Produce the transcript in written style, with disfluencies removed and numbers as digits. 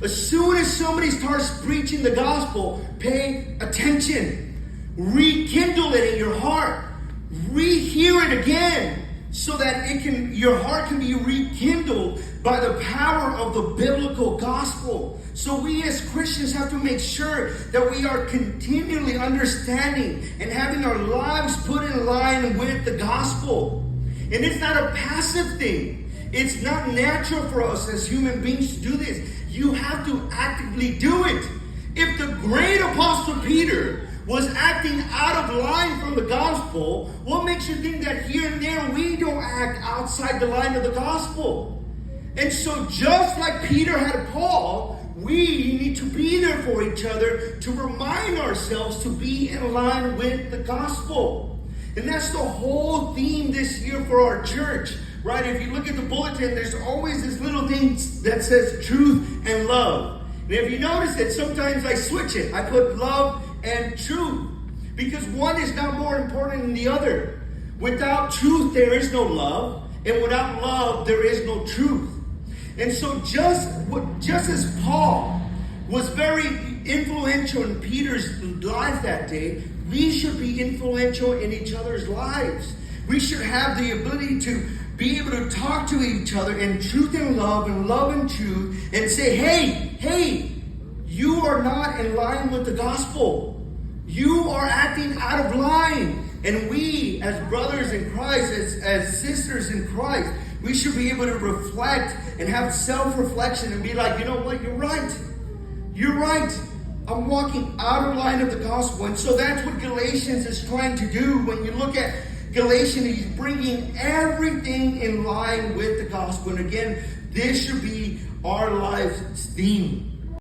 As soon as somebody starts preaching the gospel, pay attention. Rekindle it in your heart. Rehear it again so that your heart can be rekindled by the power of the biblical gospel. So we as Christians have to make sure that we are continually understanding and having our lives put in line with the gospel. And it's not a passive thing. It's not natural for us as human beings to do this. You have to actively do it. If the great Apostle Peter was acting out of line from the gospel, what makes you think that here and there we don't act outside the line of the gospel? And so just like Peter had Paul, we need to be there for each other to remind ourselves to be in line with the gospel. And that's the whole theme this year for our church, right? If you look at the bulletin, there's always this little thing that says truth and love. And if you notice it, sometimes I switch it. I put love and truth, because one is not more important than the other. Without truth, there is no love, and without love, there is no truth. And so just as Paul was very influential in Peter's life that day, we should be influential in each other's lives. We should have the ability to be able to talk to each other in truth and love and truth, and say, hey, you are not in line with the gospel. You are acting out of line. And we, as brothers in Christ, as sisters in Christ, we should be able to reflect and have self-reflection and be like, you know what, you're right. You're right. I'm walking out of line of the gospel. And so that's what Galatians is trying to do. When you look at Galatians, he's bringing everything in line with the gospel. And again, this should be our life's theme.